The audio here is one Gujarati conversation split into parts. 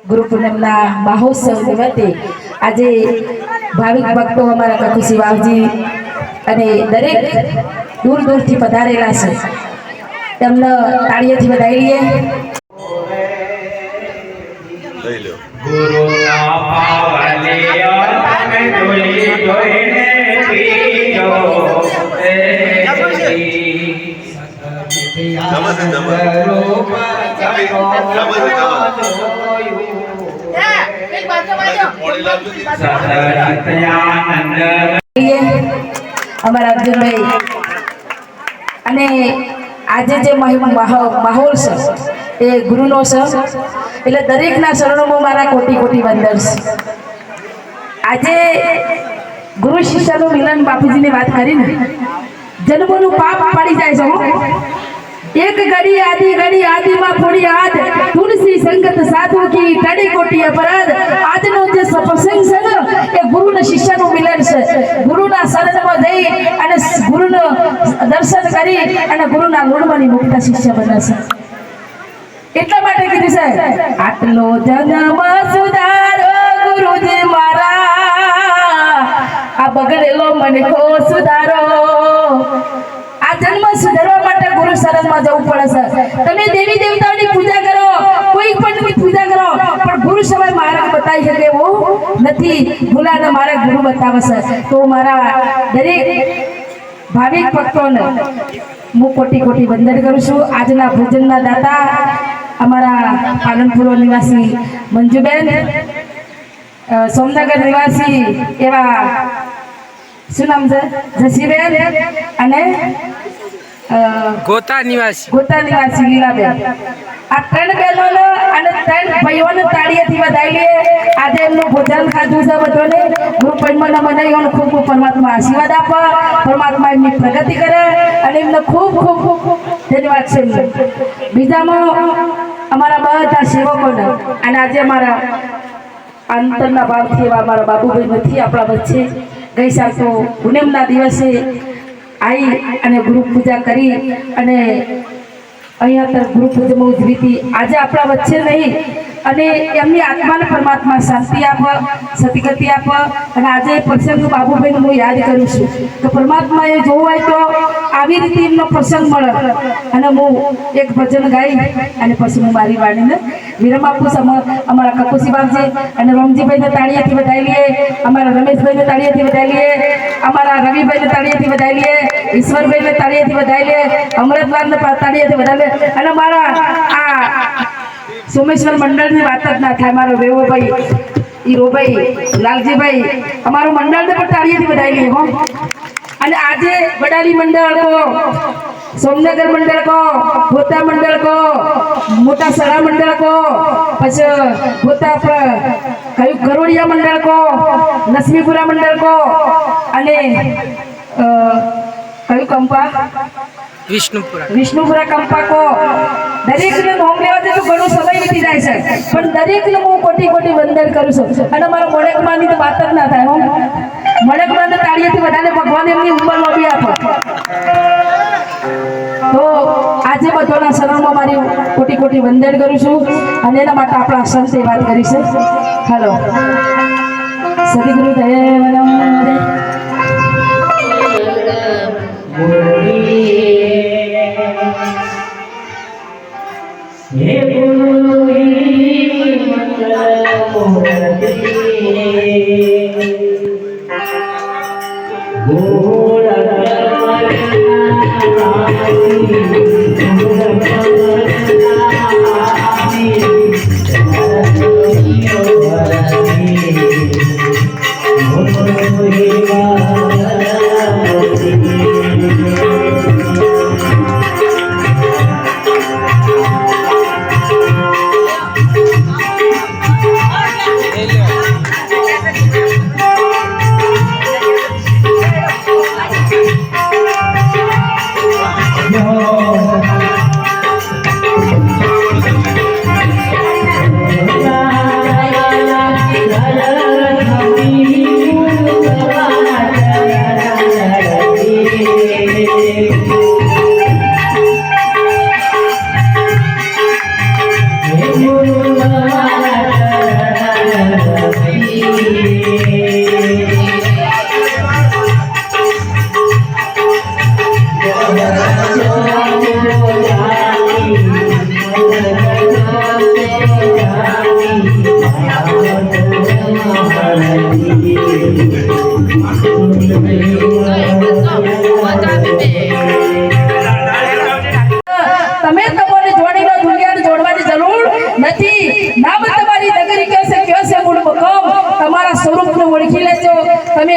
ગુરુ પૂનમના મહોત્સવ નિમિત્તે આજે ભાવિક ભક્તો અમારા કખુસી વાવજી અને દરેક દૂર દૂરથી પધારેલા છે તેમને તાળીઓથી વધાવી લઈએ. ગુરુના પાવલિયા તમે જોઈ જોઈને પીજો અમારા અર્જુનભાઈ અને આજે જે માહોલ છે એ ગુરુનો છે એટલે દરેકના શરણોમાં મારા કોટી કોટી વંદન છે. આજે ગુરુ શિષ્યનું મિલન બાપુજીની વાત કરીને જન્મોનું પાપ પાડી જાય છે. એક ઘડી આદિમાં પૂરી આદ તુલસી સંગત સાધુ કી ટડી કોટી અપરાધ. આજનો જે પ્રસંગ છે ને એ ગુરુના શિષ્યનું મિલન છે. ગુરુના શરણમાં જઈ અને ગુરુનું દર્શન કરી અને ગુરુના લોણમાંની મુક્ત શિષ્ય બને છે. એટલા માટે કીધું છે આટલો જન્મ સુધારો ગુરુજી મારા, આ બગડેલો મનકો સુધારો. આ જન્મ સુધારવા માટે ગુરુ શરણમાં જવું પડે છે. તમે દેવી દેવતાઓની પૂજા કરો, કોઈ પણ પૂજા કરો, પણ ગુરુ સમય માર્ગ બતાવી શકે એવો નથી. ભૂલાને મારા ગુરુ બતાવે છે. તો મારા દરેક ભાવિક ભક્તોને હું કોટી કોટી વંદન કરું છું. આજના ભોજનના દાતા અમારા પાલનપુર નિવાસી મંજુબેન, સોમનગર નિવાસી એવા શું નામ છે જસીબેન, અને ગોતા નિવાસી લીલાબેન. આ ત્રણ બહેનોને અને ત્રણ ભાઈઓને તાળીઓથી વધાવી લઈએ. આજે એમનું ભોજન ખાધું છે બધાને. ગુરુ પૂર્ણિમાના મનાવીઓને ખૂબ ખૂબ પરમાત્મા આશીર્વાદ આપે, પરમાત્મા એમની પ્રગતિ કરે અને એમને ખૂબ ખૂબ ધન્યવાદ છે. બીજામાં અમારા બધા સેવકોને અને આજે અમારા અંતરના ભાવથી એવા અમારા બાબુભાઈ નથી આપણા વચ્ચે. ગઈ સાલ તો પૂનમના દિવસે આવી અને ગુરુ પૂજા કરી અને અહીંયા ગુરુ પૂજામાં ઉજવી. આજે આપણા વચ્ચે નહીં અને એમની આત્માને પરમાત્મા શાંતિ આપે, સદગતિ આપે. અને આજે પ્રસંગ બાબુભાઈને હું યાદ કરું છું કે પરમાત્માએ જોવું હોય તો આવી રીતે એમનો પ્રસંગ મળે. અને હું એક ભજન ગાઈ અને પછી હું મારી વાણીને વિરામ આપું છું. અમારા કકુસી બાપજી અને રોમજીભાઈને તાળીઓથી વધાવી લઈએ, અમારા રમેશભાઈને તાળીઓથી વધાવી લઈએ, અમારા રવિભાઈને તાળીઓથી વધાવી લઈએ, ઈશ્વરભાઈને તાળીઓથી વધાવી લઈએ, અમૃતલાલને તાળીઓથી વધાવી લઈએ. અને મારા આ સોમેશ્વર મંડળની વાત જ ના થાય. મારો વેવોભાઈ, હીરોભાઈ, લાલજીભાઈ, અમારું મંડળને પણ તાળીઓથી વધાવી લઈએ હો. અને આજે વડાલી મંડળ કો, સોમનગર મંડળ કો, ગોતા મંડળ કો, મોટા સરા મંડળ કો, પછી ગોતા કયું ગરોડિયા મંડળ કો, લક્ષ્મીપુરા મંડળ કો, અને કયું કંપા વિષ્ણુપુરા કંપા કો. દરેકને નોમ લેવા દે તો ઘણો સમય વીતી જાય છે, પણ દરેકને હું કોટી કોટી વંદન કરું છું. અને મારા મોડેકમાંની તો વાત જ ના થાય હો. મોડેકમાં તાળીઓથી વધારે ભગવાન એમની ઉંમરમાં બી આપો. તો આજે બધાના શરણમાં મારી કોટી કોટી વંદન કરું છું. અને એના માટે આપણા સંતે વાત કરી છે. હલો સદગુરુ દયાનંદ હે ગુરુજી મંગલ મૂર્તિ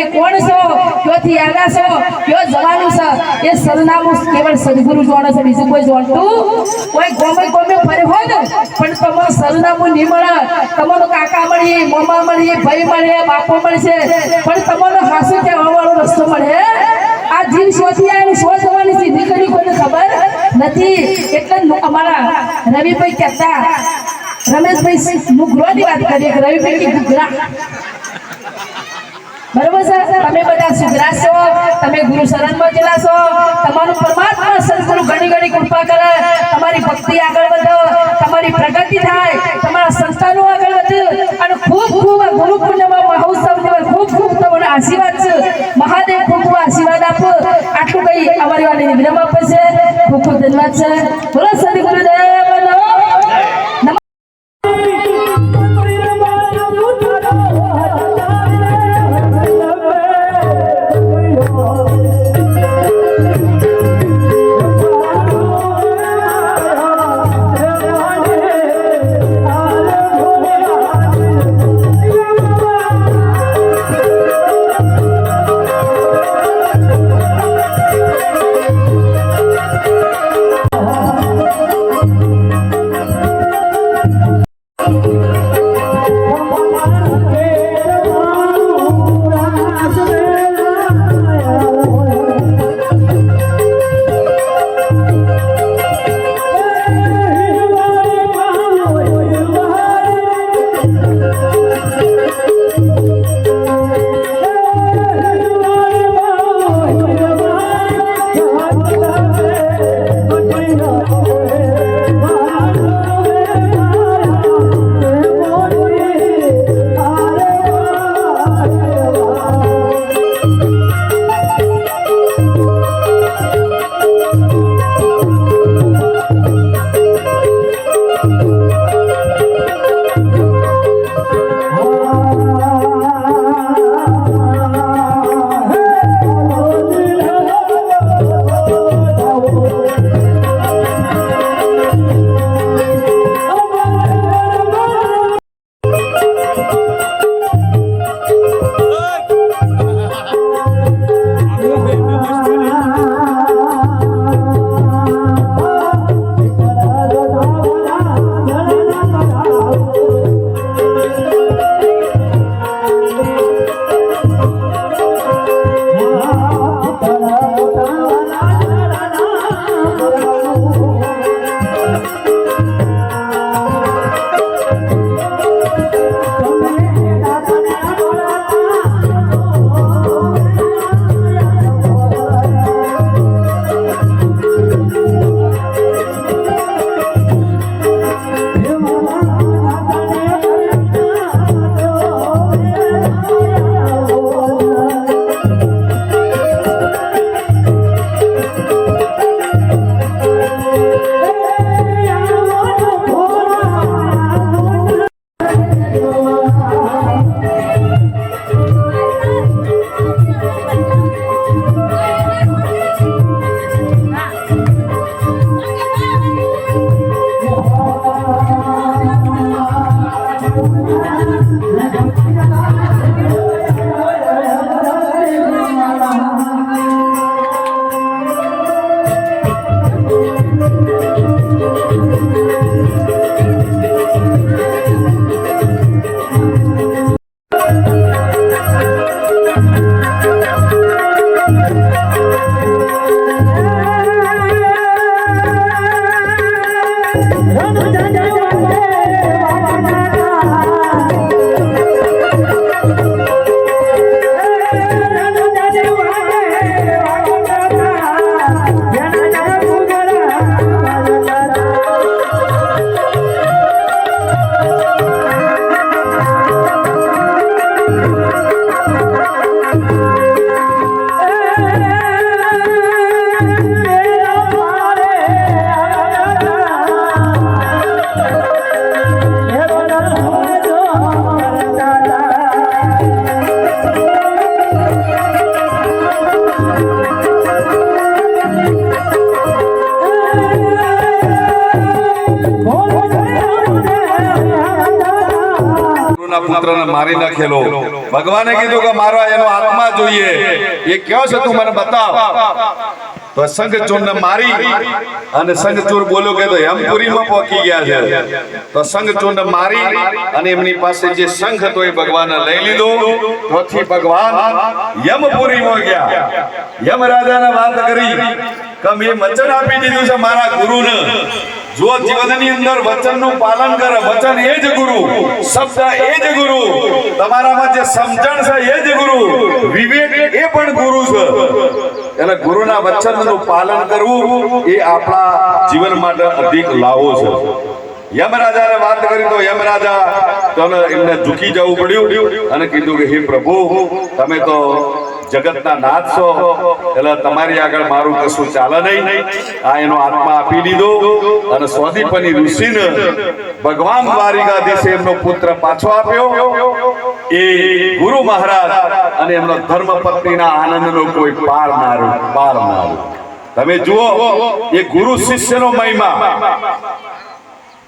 તમે કોણ છો, ક્યાંથી આવ્યા છો, કયો જવાનું છે, એ સરનામું કેવળ સદગુરુ જાણે છે, બીજું કોઈ જાણતું કોઈ ગમે ફરે હોય ને પણ તમારું સરનામું નહીં મળે. તમારો કાકા મળીએ, મમ્મા મળીએ, ભાઈ મળે, બાપો મળશે, પણ તમારો હાસુ કહેવા વાળો રસ્તો મળે. આ જીવ શોધી આવ્યું, શો જવાની સીધી કરી કોઈને ખબર નથી. એટલે અમારા રવિભાઈ કહેતા, રમેશભાઈ મુગરાની વાત કરીએ કે રવિભાઈ કે ગુગરા, બરોબર છે. તમે બધા સુધરા છો, તમે ગુરુ શરણમાં જેલા છો, તમારું પરમાત્મા સદગુરુ ઘણી ઘણી કૃપા કરે, તમારી ભક્તિ આગળ વધે, તમારી પ્રગતિ થાય, તમારા સંસ્થાનો આગળ વધે અને ખૂબ ખૂબ આ ગુરુ પૂર્ણિમા મહોત્સવ ખૂબ તમને આશીર્વાદ છે. મહાદેવ ખૂબ આશીર્વાદ આપો. આટલું કઈ અમારી વાણીની વિરામ આપે છે. ખૂબ ધન્યવાદ છે. બોલો સદગુરુદેવનો ગુરુના પુત્રને મારી નાખેલો. ભગવાને કીધું કે મારો એનો આત્મા જોઈએ. એ ક્યાં છે તું મને બતાવ. તો સંઘચૂરને મારી અને સંઘચૂર બોલ્યો કે તો યમપુરીમાં પહોંચી ગયા છે. તો સંઘચૂરને મારી અને એમની પાસે જે શંખ હતો એ ભગવાને લઈ લીધો. તેથી ભગવાન યમપુરીમાં ગયા. યમરાજાને વાત કરી કે મેં વચન આપી દીધું છે મારા ગુરુને, જો જીવનની અંદર વચનનું પાલન કરે, વચન એ જ ગુરુ, શબ્દ એ જ ગુરુ, તમારામાં જે સમજણ છે એ જ ગુરુ, વિવેક એ પણ ગુરુ છે. એટલે ગુરુના વચનનું પાલન કરવું એ આપણા જીવન માટે અધિક લાવો છે. યમરાજાને વાત કરી તો યમરાજા એમને ઝૂકી જવું પડ્યું અને કીધું કે હે પ્રભુ, તમે તો જગતના નાથ છો, એટલે તમારી આગળ મારું કશું ચાલે નહીં. આ એનો આત્મા આપી દીધો અને સ્વાદીપની ઋષિને ભગવાન દ્વારિકાધીશે એમનો પુત્ર પાછો આપ્યો. એ ગુરુ મહારાજ અને એમનો ધર્મપત્નીના આનંદનો કોઈ પાર ના રહ્યો. તમે જુઓ એ ગુરુ શિષ્યનો મહિમા.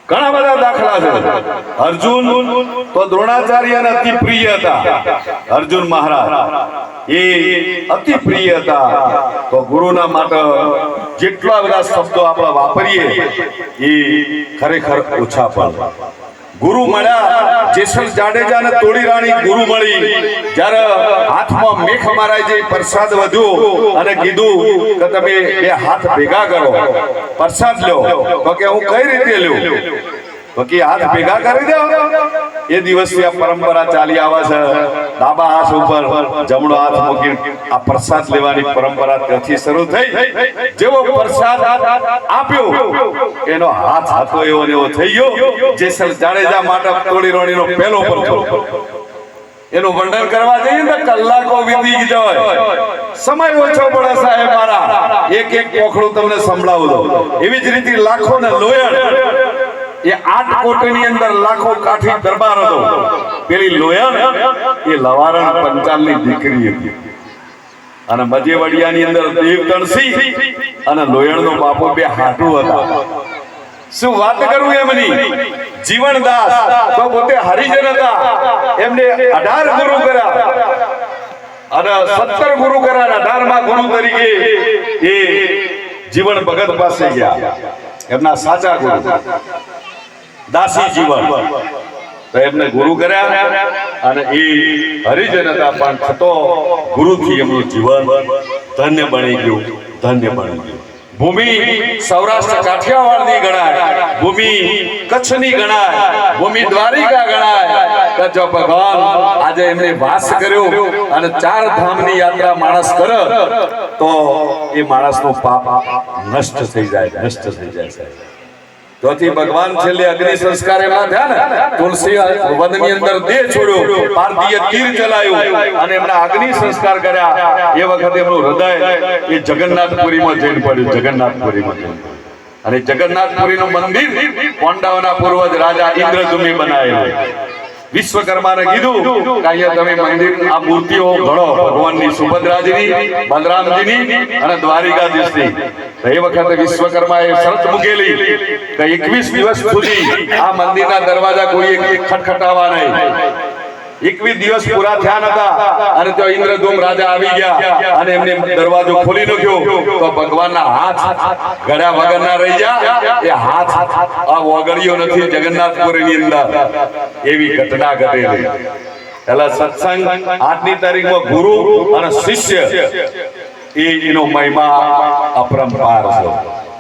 ઘણા બધા દાખલા છે. અર્જુન તો દ્રોણાચાર્યને અતિ પ્રિય હતા. અર્જુન મહારાજ એ અતિ પ્રિય હતા. તો ગુરુના માટે જેટલા બધા શબ્દો આપણે વાપરીએ એ ખરેખર ઓછા પડે. ગુરુ મળ્યા, જેસલ જાડેજાને તોડી રાણી ગુરુ મળી. જ્યારે હાથમાં મેખ મારાય જે પ્રસાદ વધ્યો અને કીધું કે તમે બે હાથ ભેગા કરો, પ્રસાદ લો. તો કે હું કઈ રીતે લ્યો? તો કે હાથ ભેગા કરી દો. એ દિવસથી આ પરંપરા ચાલી આવે છે. ડાબા હાથ ઉપર જમણો હાથ મૂકી આ પ્રસાદ લેવાની પરંપરા ત્યાંથી શરૂ થઈ. જેવો પ્રસાદ આપ્યો એનો હાથ હતો એવો ને એવો થઈ ગયો. જેસલ જાડેજા માટે તોડી રોણીનો પહેલો પરચો. એનું વર્ણન કરવા જઈએ તો કલાકો વીતી જાય, સમય ઓછો પડે સાહેબ મારા. એક એક પોખડું તમને સંભળાવું દઉં. એવી જ રીતે લાખો ને લોયણ એ 8 કોટની અંદર લાખો કાઠી દરબાર હતો. પેલી લોયણ એ લવારણ પંચાલની દીકરી હતી અને મજેવડિયાની અંદર દેવતણસી અને લોયણનો બાપો બે હાટુ હતા. શું વાત કરું એમની. જીવનદાસ તો પોતે હરિજન હતા. એમને 18 ગુરુ કર્યા અને 17 ગુરુ કર્યા. 18મા ગુરુ તરીકે એ જીવન ભગત પાસે ગયા. એમના સાચા ગુરુ દાસી જીવન. તો એમને ગુરુ કર્યા અને એ હરિજન હતા, પણ થતો ગુરુથી એમનું જીવન ધન્ય બની ગયું. ધન્ય બની ગયું. ભૂમિ સૌરાષ્ટ્ર કાઠિયાવાડની ગણાય, ભૂમિ કચ્છની ગણાય, ભૂમિ દ્વારિકા ગણાય. તો જો ભગવાન આજે એમને વાસ કર્યો અને 4 ધામની યાત્રા માણસ કરે તો એ માણસનું પાપ નષ્ટ થઈ જાય, નષ્ટ થઈ જાય. તેથી ભગવાન છેલ્લે અગ્નિ સંસ્કાર એમાં થયા ને. તુલસી વનની અંદર દેહ છોડ્યો, પાર્થીએ તીર ચલાવ્યું અને એમના અગ્નિ સંસ્કાર કર્યા. એ વખતે એમનું હૃદય એ જગન્નાથપુરીમાં જઈને પડ્યું. જગન્નાથપુરીમાં જઈને અને જગન્નાથપુરીનું મંદિર પાંડવોના પૂર્વજ રાજા ઇન્દ્રદ્યુમ્ને બનાવેલું. વિશ્વકર્માને કીધું કે અહીંયા તમે મંદિર આ મૂર્તિઓ ઘડો, ભગવાનની સુભદ્રાજીની, બલરામજીની અને દ્વારિકાધીશની. એ વખતે વિશ્વકર્માએ શરત મૂકેલી કે 21 દિવસ સુધી આ મંદિરના દરવાજા કોઈ ખટખટાવા નહીં. 21 દિવસ પૂરા થયા નતા અને તો ઇન્દ્રદ્યુમ્ન રાજા આવી ગયા અને એમને દરવાજો ખોલી નાખ્યો. તો ભગવાનના હાથ ગળ્યા વગરના રહી ગયા. એ હાથ આ વગડ્યો નથી જગન્નાથપુરીની અંદર. એવી ઘટના ઘટેલી. એટલે સત્સંગ 8ની તારીખમાં ગુરુ અને શિષ્ય એનો મહિમા અપરંપાર છે.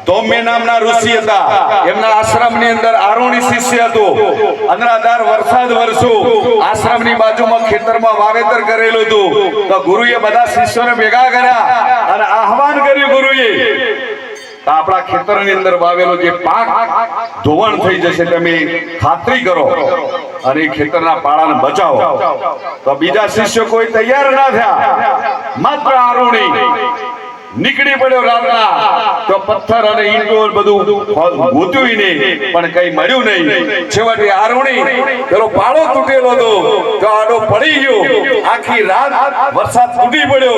ધૌમ્ય નામના ઋષિ હતા. એમના આશ્રમની અંદર આરોણી શિષ્ય હતો. અનરાધાર વરસાદ વરસ્યો. આશ્રમની બાજુમાં ખેતરમાં વાવેતર કરેલું હતું. તો ગુરુએ બધા શિષ્યોને ભેગા કર્યા અને આહવાન કર્યું ગુરુએ આપણા ખેતરની અંદર વાવેલો જે પાક ધોવાણ થઈ જશે તમે ખાતરી કરો અને એ ખેતરના પાળાને બચાવો. તો બીજા શિષ્યો કોઈ તૈયાર ના થયા. માત્ર આરોણી નીકળી પડ્યો રાતના તો પથ્થર અને ઈંટો બધું ગોત્યું નહીં પણ કઈ મળ્યું નહીં. છેવટે આરોણી પેલો પાળો તૂટેલો હતો તો આડો પડી ગયો. આખી રાત વરસાદ તૂટી પડ્યો.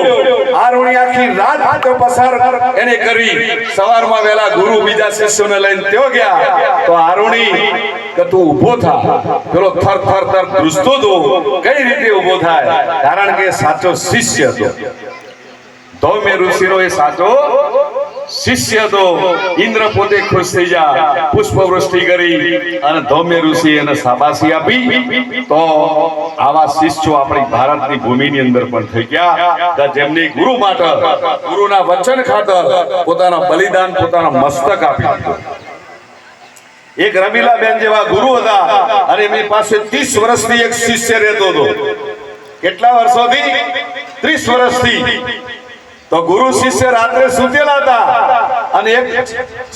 આરોણી આખી રાત તો પસાર એને કરી. સવારમાં વહેલા ગુરુ બીજા શિષ્યોને લઈને તેઓ ગયા તો આરોણી કે તું ઊભો થા. પેલો થર થર થર ધ્રુજતો હતો. કઈ રીતે ઊભો થાય? કારણ કે સાચો શિષ્ય હતો. ધૌમ્ય ઋષિનો એ સાચો શિષ્ય હતો. ઇન્દ્ર પોતે ખુશ થઈ જા, પુષ્પવૃષ્ટિ કરી અને ધૌમ્ય ઋષિ એને શાબાશી આપી. તો આવા શિષ્યો આપણી ભારતની ભૂમિની અંદર પણ થઈ ગયા કે જેમની ગુરુ માટે ગુરુના વચન ખાતર પોતાના બલિદાન, પોતાના મસ્તક આપી દીધું. એક રમીલાબેન જેવા ગુરુ હતા અને એમની પાસે 30 વર્ષથી એક શિષ્ય રહેતો હતો. કેટલા વર્ષોથી? 30 વર્ષથી. તો ગુરુ શિષ્ય રાત્રે સૂતેલા હતા અને એક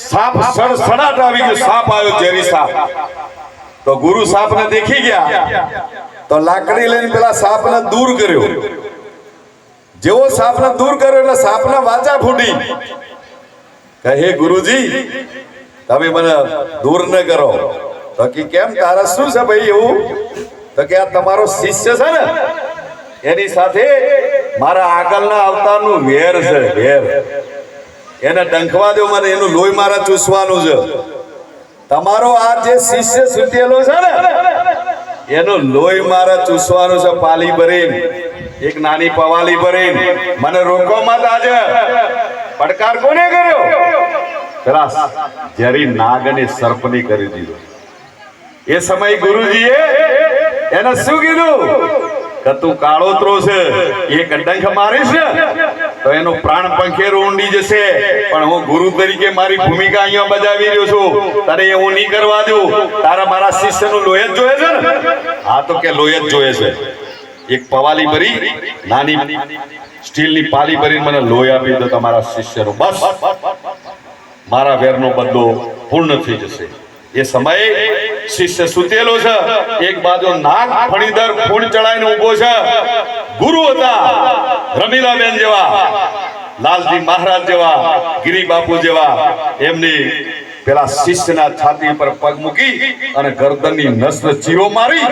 સાપ સડસડાટ આવી ગયો. સાપ આવ્યો, ઝેરી સાપ. તો ગુરુ સાપને દેખી ગયા તો લાકડી લઈને પેલા સાપને દૂર કર્યો. જેવો સાપને દૂર કર્યો એટલે સાપના વાચા ફૂટી કે હે ગુરુજી, તમે મને દૂર ન કરો. તો કે કેમ, તારા શું છે ભાઈ એવું? તો કે આ તમારો શિષ્ય છે ને, એની સાથે મારા આગળના અવતારનું વેર છે, વેર. એને ડંખવા દો મને, એનું લોહી મારા ચૂસવાનું છે. તમારો આ જે શિષ્ય સુતેલો છે ને, એનું લોહી મારા ચૂસવાનું છે. પાલી ભરીને, એક નાની પવાલી ભરીને મને રોકો મત. આજે પડકાર કોને કર્યો? પેલા ઝેરી નાગ અને સર્પની કરી દીધો. એ સમય ગુરુજીએ એને શું કીધું કે તું કાળોતરો છે, એક ડંખ મારીશ ને તો એનો પ્રાણ પંખેર ઊંડી જશે. પણ હું ગુરુ તરીકે મારી ભૂમિકા અહીંયા બજાવી રહ્યો છું. તારે એવું નહીં કરવા દઉં. તારા મારા શિષ્યનું લોહી જ જોઈએ છે ને? હા, તો કે લોહી જ જોઈએ છે. એક પવાલી ભરી, નાની સ્ટીલની પાલી ભરી મને લોહી આપી દો તમારા શિષ્યનો. બસ મારા વેરનો બદલો પૂર્ણ થઈ જશે. એ સમયે શિષ્ય સુતેલો છે. એક બાજુ નાગ ફણીધર ફૂણ ચડાઈને ઊભો છે. ગુરુ હતા રમીલાબેન જેવા, લાલજી મહારાજ જેવા, ગિરી બાપુ જેવા. એમની પેલા શિષ્યના છાતી પર પગ મૂકી અને ગરદનની નસનો ચીરો મારી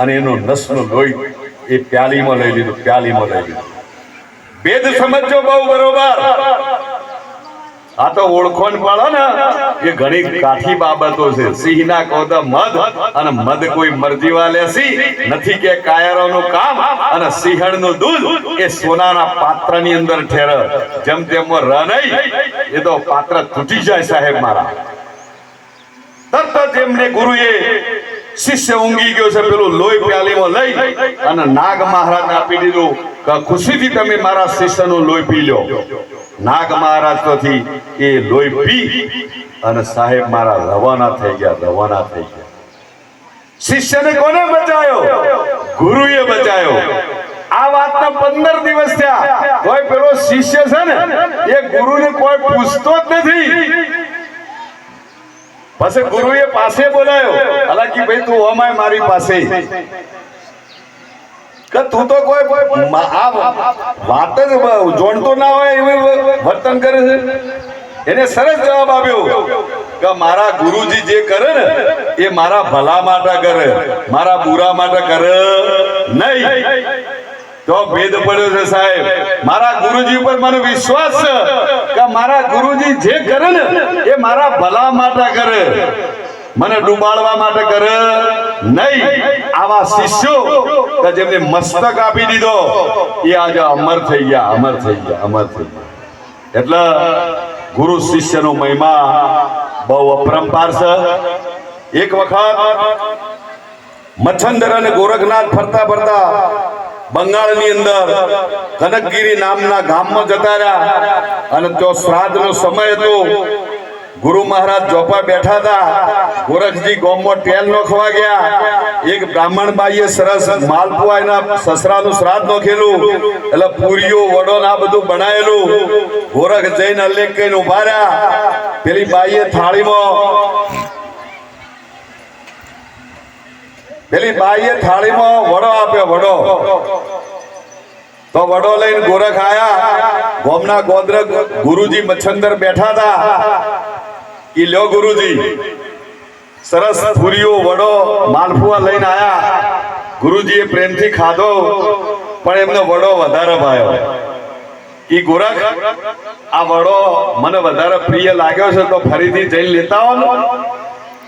અને એનો નસનો લોહી એ પ્યાલીમાં લઈ લીધું. પ્યાલીમાં લઈ લીધું. ભેદ સમજો બહુ બરોબર. આ તો ઓળખોન પાડો ને, એ ઘણી કાઠી બાબતો છે. સિંહના કોદ મધ અને મધ કોઈ મરજી વાલે સી નથી કે કાયરોનું કામ અને સિંહણનું દૂધ એ સોનાના પાત્રની અંદર ઠેર. જેમ તેમ ર નહીં, એ તો પાત્ર તૂટી જાય સાહેબ મારા. તરત જ એમને ગુરુએ શિષ્ય ઊંઘી ગયો છે, પેલું લોહી પ્યાલીમાં લઈ અને નાગ મહારાજને આપી દીધું કે ખુશીથી તમે મારા શિષ્યનું લોહી પી લો. નાગ મહારાજ તોથી એ લોહી પી અને સાહેબ મારા રવાના થઈ ગયા. રવાના થઈ ગયા. શિષ્યને કોને બચાયો? ગુરુએ બચાયો. આ વાતના 15 દિવસ થયા કોઈ પેલો શિષ્ય છે ને, એ ગુરુને કોઈ પૂછતો જ નથી. પછી ગુરુએ પાસે બોલાયો. હાલાકી ભાઈ તું અમાય મારી પાસે કે તું તો કોઈ આ વાત જ જોડતો ના હોય એવું વર્તન કરે છે. એને સરસ જવાબ આપ્યો કે મારા ગુરુજી જે કરે ને એ મારા ભલા માટે કરે, મારા બુરા માટે કરે નહીં. તો ભેદ પડ્યો છે સાહેબ. મારા ગુરુજી ઉપર મને વિશ્વાસ છે કે મારા ગુરુજી જે કરે ને એ મારા ભલા માટે કરે, મને ડૂબાડવા માટે કરે નહીં. આવા શિષ્યો કે જેમને મસ્તક આપી દીધો એ આજે અમર થઈ ગયા. અમર થઈ ગયા. અમર થઈ ગયા. એટલે ગુરુ શિષ્યનો મહિમા બહુ અપરંપાર છે. એક વખત મચ્છંદર અને ગોરખનાથ ફરતા ફરતા બંગાળની અંદર કનકગીરી નામના ગામમાં જતા રહ્યા અને તો શ્રાદ્ધનો સમય હતો. ગુરુ મહારાજ જોપા બેઠા હતા. ગોરખજી ગામમાં તેલ નોખવા ગયા. એક બ્રાહ્મણ બાઈએ સરસ માલપુઆ એના સસરાનું શ્રાદ્ધ નોખેલું એટલે પૂરીઓ વડો આ બધું બનાવેલું. ગોરખ જઈને અલ્લેખ કહીને ઉભા રહ્યા. પેલી બાઈએ થાળીમાં વડો આપ્યો. વડો તો વડો લઈને ગોરખ આયા. ગોમના ગોદ્રક ગુરુજી મચ્છંદર બેઠા હતા. ઈ લ્યો ગુરુજી, સરસ પૂરીઓ વડો માલપુઆ લઈને આયા. ગુરુજીએ પ્રેમથી ખાધો, પણ એમનો વડો વધારે ભાયો. ઈ ગોરખ, આ વડો મને વધારે પ્રિય લાગ્યો છે, તો ફરીથી જઈને લેતા આવો ને.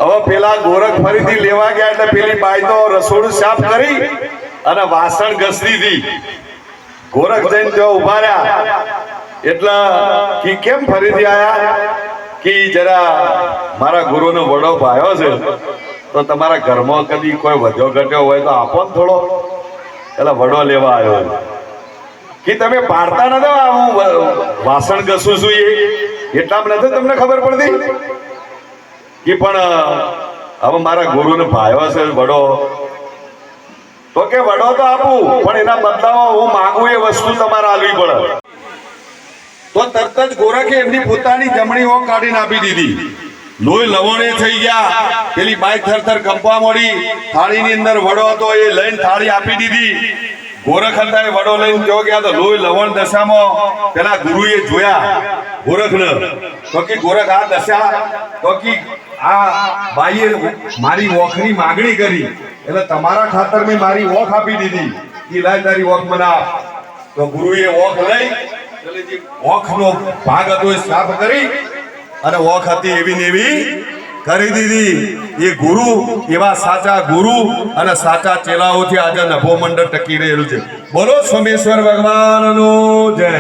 હવે પેલા ગોરખ ફરીથી લેવા ગયા એટલે પેલી બાઈ તો રસોડું સાફ કરી અને વાસણ ઘસી હતી. ગોરખ જઈને ત્યાં ઉભા રહ્યા એટલે કે કેમ ફરીથી આયા? કે જરા મારા ગુરુનો વડો ભાયો છે, તો તમારા ઘરમાં કદી કોઈ વધ્યો ઘટ્યો હોય તો આપો ને થોડો. એટલે વડો લેવા આવ્યો. કે તમે પાડતા નતા, હું વાસણ ઘસું છું એટલામાં નથી તમને ખબર પડતી? કે પણ હવે મારા ગુરુને ભાયો છે વડો, તો કે વડો તો આપું, પણ એના બદલામાં હું માંગુ એ વસ્તુ તમારે આલવી પડે. તો તરત જ ગોરખે એમની પોતાની જમણી ઓખ કાઢીને આપી દીધી. લોહી લવણે થઈ ગયા. પેલી બાઈ થરથર કંપવા મળી. થાળીની અંદર વડો હતો, એ લઈને થાળી આપી દીધી. ગોરખ હતા એ વડો લઈને ત્યાં ગયા તો લોહી લવણ દશામાં પેલા ગુરુએ જોયા ગોરખને. તો કે ગોરખ આ દશા, તો કે આ બાઈએ મારી ઓખની માગણી કરી એટલે તમારા ખાતર મેં મારી ઓખ આપી દીધી. એ લાય તારી ઓખ મને આપ. તો ગુરુએ ઓખ લઈ એટલે જે ઓખનો ભાગ હતો એ સાફ કરી અને ઓખ હતી એવી ને એવી કરી દીધી. એ ગુરુ, એવા સાચા ગુરુ અને સાચા ચેલાઓથી આજે નભો મંડળ ટકી રહેલું છે. બોલો સોમેશ્વર ભગવાનનો જય.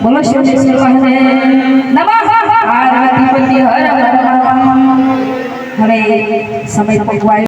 બોલો શિવ મહાદેવ નમઃ પાર્વતી હર હર. હવે સમય પકવાય.